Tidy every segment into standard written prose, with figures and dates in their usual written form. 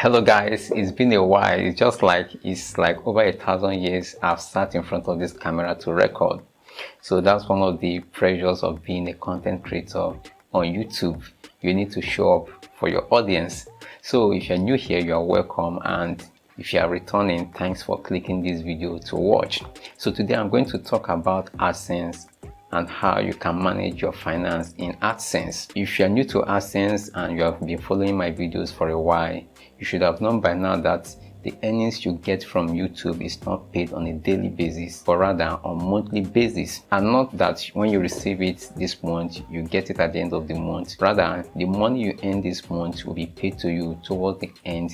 Hello guys, it's been a while. It's like over 1,000 years I've sat in front of this camera to record. So that's one of the pressures of being a content creator on YouTube. You need to show up for your audience. So if you're new here, you are welcome, and if you are returning, thanks for clicking this video to watch. So today I'm going to talk about AdSense and how you can manage your finance in AdSense. If you're new to AdSense and you have been following my videos for a while, you should have known by now that the earnings you get from YouTube is not paid on a daily basis, but rather on monthly basis. And not that when you receive it this month, you get it at the end of the month. Rather, the money you earn this month will be paid to you towards the end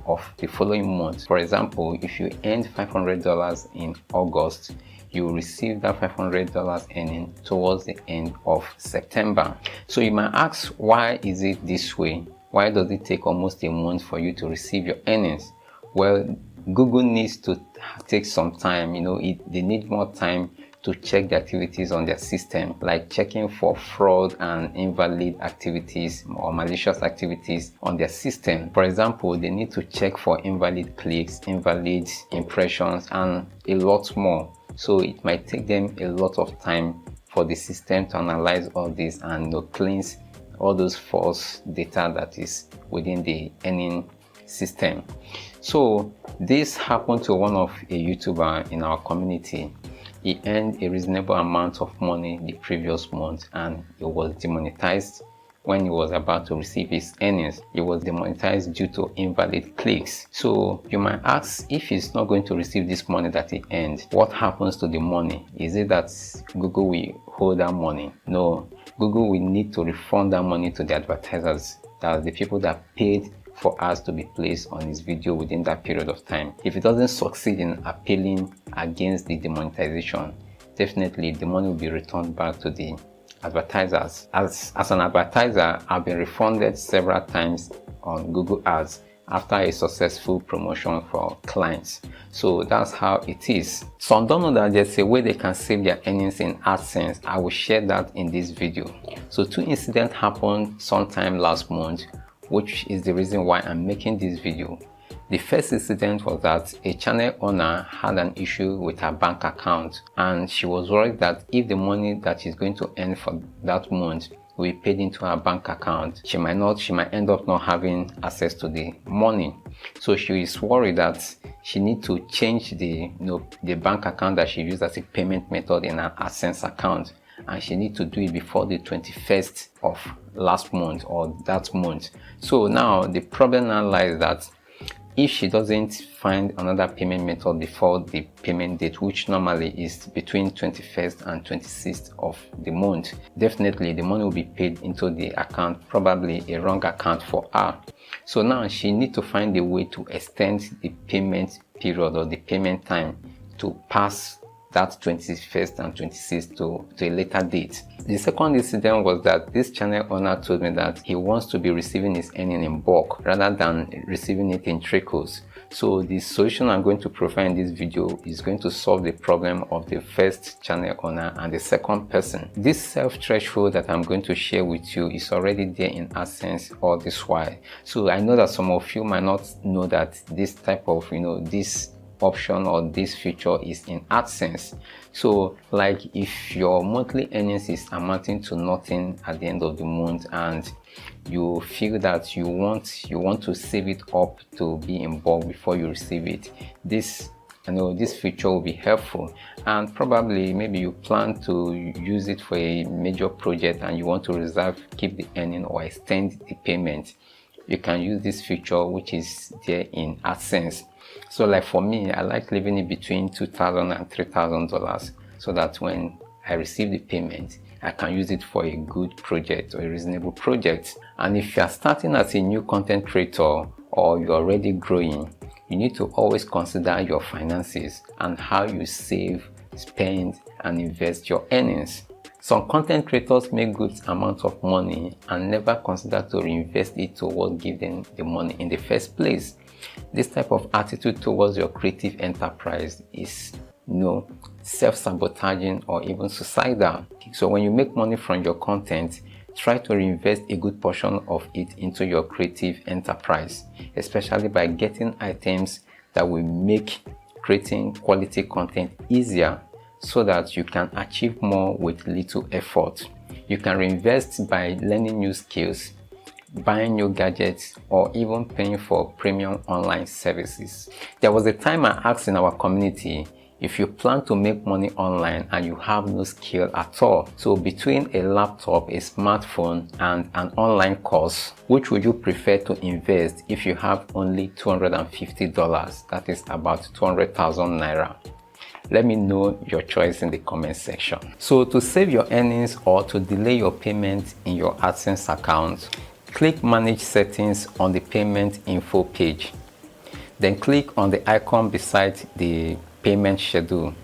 of the following month. For example, if you earned $500 in August, you will receive that $500 earning towards the end of September. So you might ask, why is it this way? Why does it take almost a month for you to receive your earnings? Well, Google needs to take some time. They need more time to check the activities on their system, like checking for fraud and invalid activities or malicious activities on their system. For example, they need to check for invalid clicks, invalid impressions, and a lot more. So it might take them a lot of time for the system to analyze all this and cleanse all those false data that is within the earning system. So this happened to one of a YouTuber in our community. He earned a reasonable amount of money the previous month, and it was demonetized when he was about to receive his earnings. It was demonetized due to invalid clicks. So you might ask, if he's not going to receive this money that he earned, what happens to the money? Is it that Google will hold that money? No, Google will need to refund that money to the advertisers, that's the people that paid for ads to be placed on his video within that period of time. If it doesn't succeed in appealing against the demonetization, definitely the money will be returned back to the advertisers. As an advertiser, I've been refunded several times on Google Ads after a successful promotion for clients. So that's how it is. Some don't know that there's a way they can save their earnings in AdSense. I will share that in this video. So two incidents happened sometime last month, which is the reason why I'm making this video. The first incident was that a channel owner had an issue with her bank account, and she was worried that if the money that she's going to earn for that month will be paid into her bank account, she might end up not having access to the money. So she is worried that she needs to change the bank account that she used as a payment method in her AdSense account, and she needs to do it before the 21st of last month or that month. So now the problem now lies that if she doesn't find another payment method before the payment date, which normally is between 21st and 26th of the month, definitely the money will be paid into the account, probably a wrong account for her. So now she needs to find a way to extend the payment period or the payment time to pass that 21st and 26th to a later date. The second incident was that this channel owner told me that he wants to be receiving his earning in bulk rather than receiving it in trickles. So the solution I'm going to provide in this video is going to solve the problem of the first channel owner and the second person. This self-threshold that I'm going to share with you is already there in AdSense all this while. So I know that some of you might not know that this type of, this option or this feature is in AdSense. So like if your monthly earnings is amounting to nothing at the end of the month and you feel that you want to save it up to be in bulk before you receive it, this feature will be helpful. And probably maybe you plan to use it for a major project and you want to keep the earning or extend the payment, you can use this feature which is there in AdSense. So like for me, I like leaving it between $2,000 and $3,000 so that when I receive the payment, I can use it for a good project or a reasonable project. And if you are starting as a new content creator or you're already growing, you need to always consider your finances and how you save, spend, and invest your earnings. Some content creators make good amounts of money and never consider to reinvest it towards giving the money in the first place. This type of attitude towards your creative enterprise is self-sabotaging or even suicidal. So when you make money from your content, try to reinvest a good portion of it into your creative enterprise, especially by getting items that will make creating quality content easier so that you can achieve more with little effort. You can reinvest by learning new skills, buying new gadgets, or even paying for premium online services. There was a time I asked in our community, if you plan to make money online and you have no skill at all, so between a laptop, a smartphone, and an online course, which would you prefer to invest if you have only $250? That is about 200,000 naira. Let me know your choice in the comment section. So to save your earnings or to delay your payment in your AdSense account, click Manage Settings on the Payment Info page. Then click on the icon beside the payment schedule.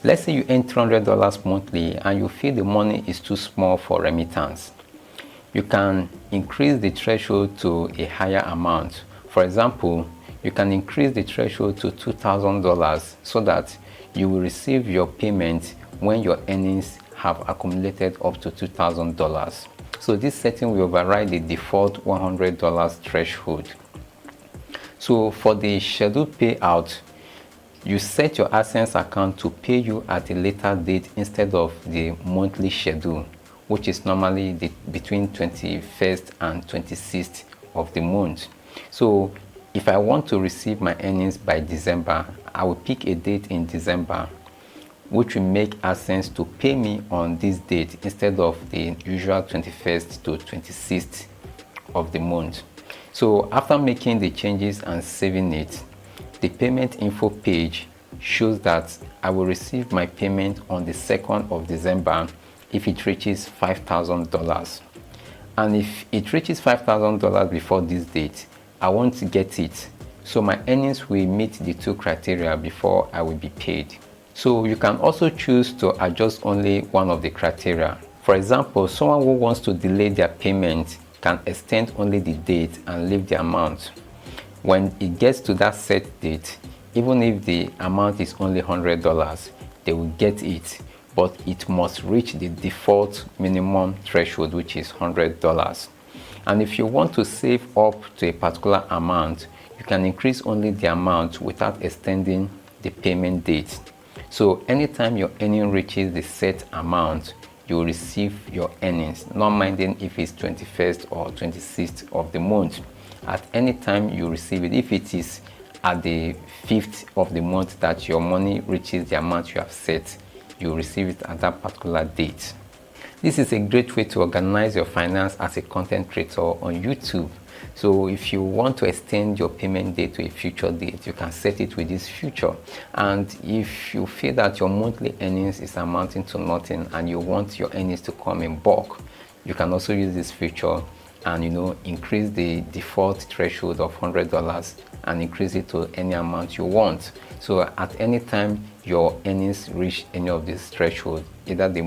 Let's say you earn $300 monthly and you feel the money is too small for remittance. You can increase the threshold to a higher amount. For example, you can increase the threshold to $2,000 so that you will receive your payment when your earnings have accumulated up to $2,000. So this setting will override the default $100 threshold. So for the scheduled payout, you set your AdSense account to pay you at a later date instead of the monthly schedule, which is normally between 21st and 26th of the month. So if I want to receive my earnings by December, I will pick a date in December, which will make AdSense to pay me on this date instead of the usual 21st to 26th of the month. So after making the changes and saving it, the payment info page shows that I will receive my payment on the 2nd of December if it reaches $5,000. And if it reaches $5,000 before this date, I won't get it. So my earnings will meet the two criteria before I will be paid. So you can also choose to adjust only one of the criteria. For example, someone who wants to delay their payment can extend only the date and leave the amount. When it gets to that set date, even if the amount is only $100, they will get it, but it must reach the default minimum threshold, which is $100. And if you want to save up to a particular amount, you can increase only the amount without extending the payment date. So anytime your earning reaches the set amount, you will receive your earnings, not minding if it's 21st or 26th of the month. At any time you receive it. If it is at the 5th of the month that your money reaches the amount you have set, you receive it at that particular date. This is a great way to organize your finance as a content creator on YouTube. So if you want to extend your payment date to a future date, you can set it with this feature. And if you feel that your monthly earnings is amounting to nothing and you want your earnings to come in bulk, you can also use this feature and increase the default threshold of $100 and increase it to any amount you want. So at any time your earnings reach any of this threshold, either the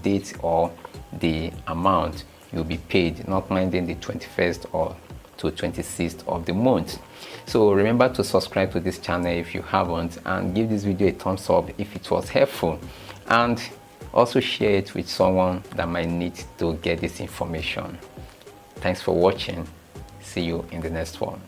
date or the amount, you'll be paid, not minding the 21st or to 26th of the month. So remember to subscribe to this channel if you haven't, and give this video a thumbs up if it was helpful, and also share it with someone that might need to get this information. Thanks for watching. See you in the next one.